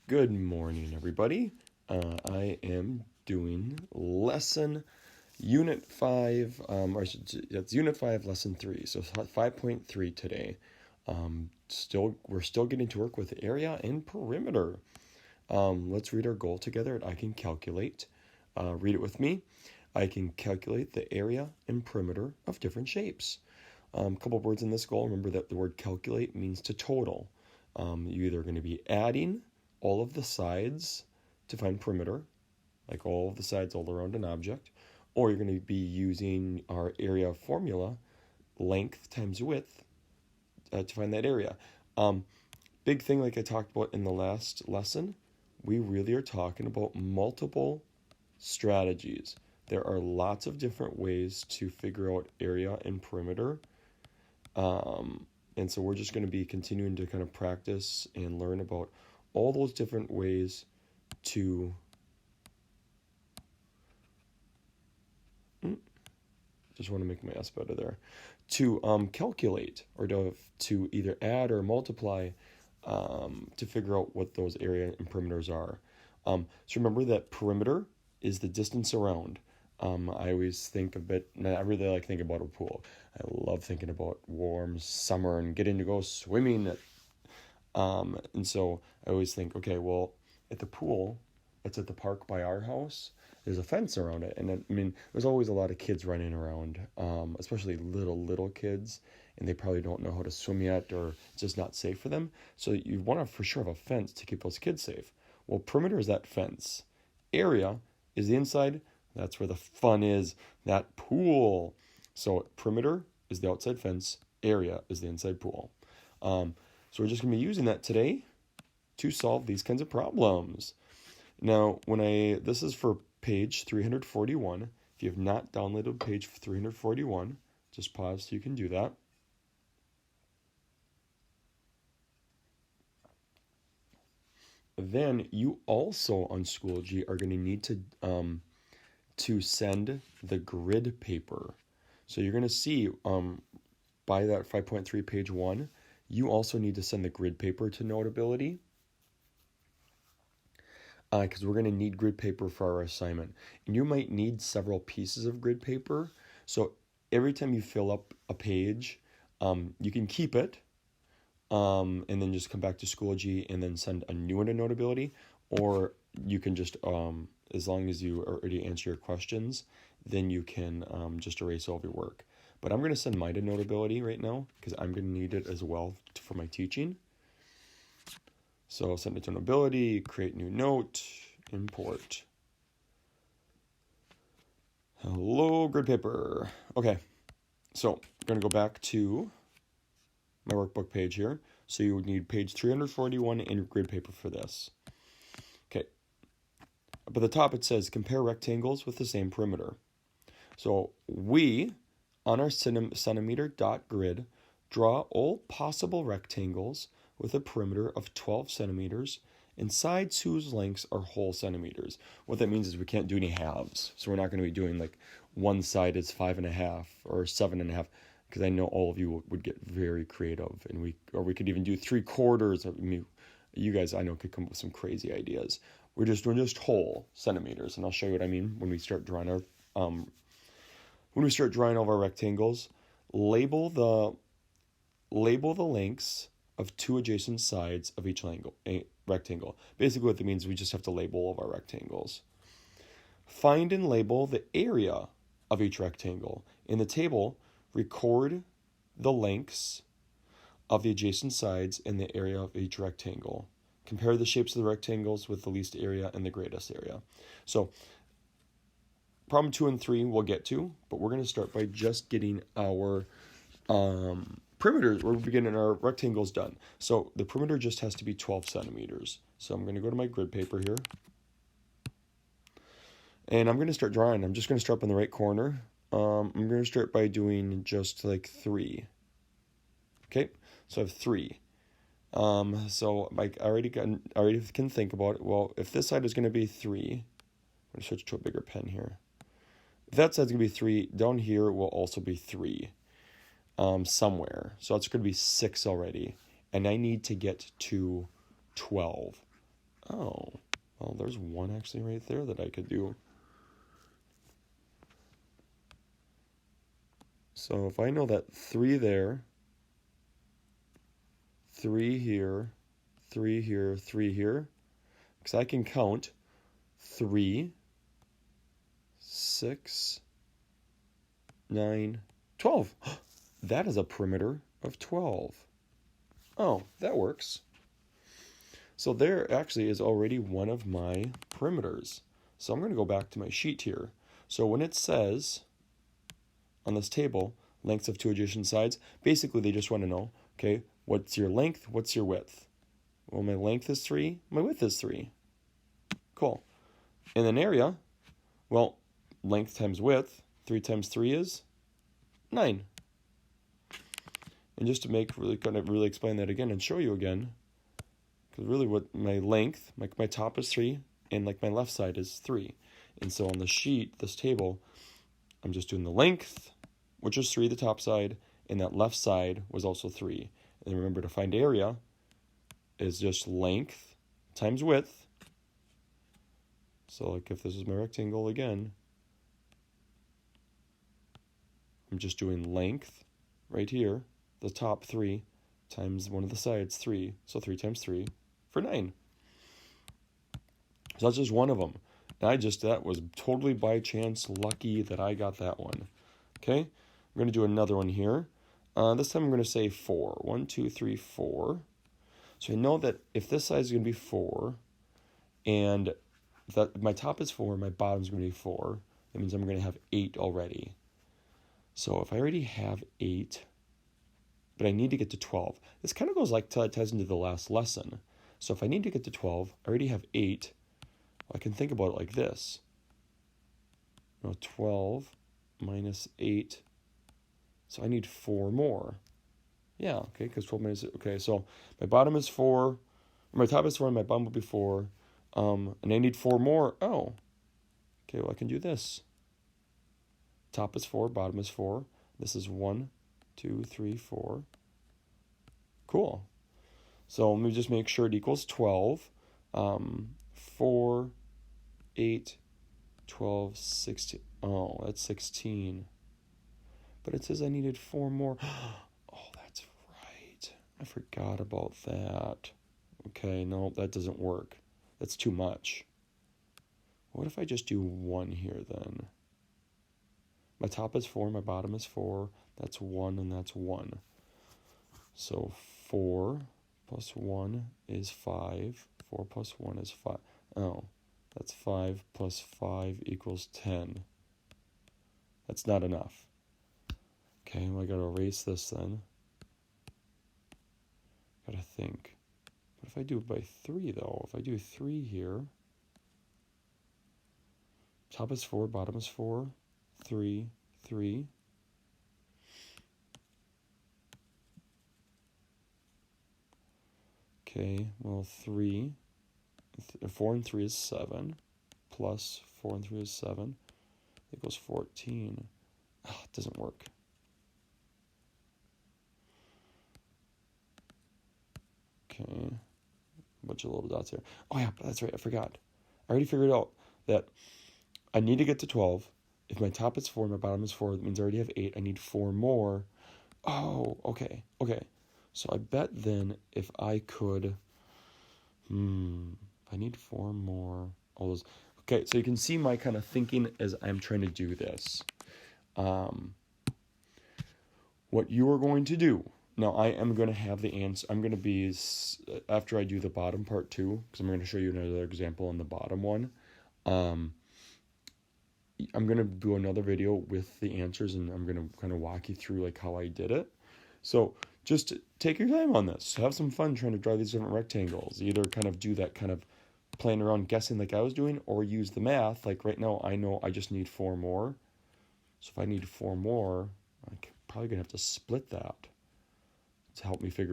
Good morning, everybody. I am doing lesson Unit 5, that's Unit 5, Lesson 3, so 5.3 today. We're still getting to work with area and perimeter. Let's read our goal together. I can calculate. Read it with me. I can calculate the area and perimeter of different shapes. A couple words in this goal. Remember that the word calculate means to total. You're either going to be adding all of the sides to find perimeter, like all of the sides all around an object, or you're going to be using our area formula, length times width, to find that area. Big thing, like I talked about in the last lesson, we really are talking about multiple strategies. There are lots of different ways to figure out area and perimeter. And so we're just going to be continuing to kind of practice and learn about all those different ways to just want to make my S better there, to calculate or to either add or multiply to figure out what those area and perimeters are. So remember that perimeter is the distance around. I always think of it, I really like thinking about a pool. I love thinking about warm summer and getting to go swimming. And so I always think, okay, well, at the pool, it's at the park by our house. There's a fence around it, and I mean, there's always a lot of kids running around, especially little kids, and they probably don't know how to swim yet, or it's just not safe for them. So you want to for sure have a fence to keep those kids safe. Well, perimeter is that fence. Area is the inside. That's where the fun is. That pool. So perimeter is the outside fence. Area is the inside pool. So we're just going to be using that today to solve these kinds of problems. Now, this is for page 341. If you have not downloaded page 341, just pause so you can do that. Then you also on Schoology are going to need to send the grid paper. So you're going to see by that 5.3 page 1, you also need to send the grid paper to Notability, because we're going to need grid paper for our assignment. And you might need several pieces of grid paper. So every time you fill up a page, you can keep it and then just come back to Schoology and then send a new one to Notability. Or you can just, as long as you already answer your questions, then you can just erase all of your work. But I'm going to send mine to Notability right now because I'm going to need it as well for my teaching. So send it to Notability, create new note, import. Hello, grid paper. Okay, so I'm going to go back to my workbook page here. So you would need page 341 in grid paper for this. Okay, up at the top it says compare rectangles with the same perimeter. So we, on our centimeter.grid, draw all possible rectangles with a perimeter of 12 centimeters and sides whose lengths are whole centimeters. What that means is we can't do any halves. So we're not going to be doing like one side is 5.5 or 7.5, because I know all of you would get very creative, and we could even do 3/4. I mean, you guys I know could come up with some crazy ideas. We're just doing just whole centimeters, and I'll show you what I mean when we start drawing our all of our rectangles. Label the lengths of two adjacent sides of each rectangle. Basically what that means, we just have to label all of our rectangles. Find and label the area of each rectangle. In the table, record the lengths of the adjacent sides and the area of each rectangle. Compare the shapes of the rectangles with the least area and the greatest area. So problem 2 and 3 we'll get to, but we're going to start by just getting our perimeters. We're getting our rectangles done. So the perimeter just has to be 12 centimeters. So I'm going to go to my grid paper here. And I'm going to start drawing. I'm just going to start up in the right corner. I'm going to start by doing just like 3. Okay, so I have 3. So like I already can think about it. Well, if this side is going to be 3, I'm going to switch to a bigger pen here. If that side's going to be 3, down here will also be 3 somewhere. So it's going to be 6 already. And I need to get to 12. Oh, well, there's one actually right there that I could do. So if I know that 3 there, 3 here, 3 here, 3 here, because I can count 3, 6, 9, 12. That is a perimeter of 12. Oh, that works. So there actually is already one of my perimeters. So I'm going to go back to my sheet here. So when it says on this table, lengths of 2 adjacent sides, basically they just want to know, okay, what's your length, what's your width? Well, my length is 3, my width is 3. Cool. In an area, well, length times width, 3 times 3 is 9. And just to really explain that again and show you again, because really what my length, my top is 3, and like my left side is 3. And so on the sheet, this table, I'm just doing the length, which is 3, the top side, and that left side was also 3. And remember, to find area is just length times width. So like if this is my rectangle again, I'm just doing length right here, the top 3, times one of the sides, 3. So 3 times 3 for 9. So that's just one of them. And that was totally by chance lucky that I got that one. Okay, I'm going to do another one here. This time I'm going to say 4. 1, 2, 3, 4. So I know that if this side is going to be 4, and that my top is 4, my bottom is going to be 4, that means I'm going to have 8 already. So if I already have 8, but I need to get to 12, this kind of goes like ties into the last lesson. So if I need to get to 12, I already have 8. I can think about it like this. 12 minus 8. So I need 4 more. Yeah, okay, because 12 minus 8. Okay, so my bottom is 4. Or my top is 4 and my bottom will be 4. And I need 4 more. Oh. Okay, well, I can do this. Top is 4, bottom is 4. This is 1, 2, 3, 4. Cool. So let me just make sure it equals 12. 4, 8, 12, 16. Oh, that's 16. But it says I needed 4 more. Oh, that's right. I forgot about that. Okay, no, that doesn't work. That's too much. What if I just do 1 here then? My top is 4, my bottom is 4. That's 1 and that's 1. So 4 plus 1 is 5. 4 plus 1 is 5. Oh, that's 5 plus 5 equals 10. That's not enough. Okay, well, I gotta erase this then. Gotta think. What if I do it by 3 though? If I do 3 here, top is 4, bottom is 4, 3, 3. Okay, well 4 and 3 is 7, plus 4 and 3 is 7, equals 14. Oh, it doesn't work. Okay, a bunch of little dots here. Oh yeah, that's right, I forgot. I already figured out that I need to get to 12. If my top is 4, my bottom is 4, that means I already have 8. I need 4 more. Oh, okay. So I bet then if I could, I need 4 more. All those. Okay, so you can see my kind of thinking as I'm trying to do this. What you are going to do. Now, I am going to have the answer. I'm going to be, after I do the bottom part too, because I'm going to show you another example on the bottom one. I'm going to do another video with the answers, and I'm going to kind of walk you through like how I did it. So just take your time on this. Have some fun trying to draw these different rectangles. Either kind of do that kind of playing around guessing like I was doing, or use the math. Like right now, I know I just need 4 more. So if I need 4 more, I'm probably going to have to split that to help me figure out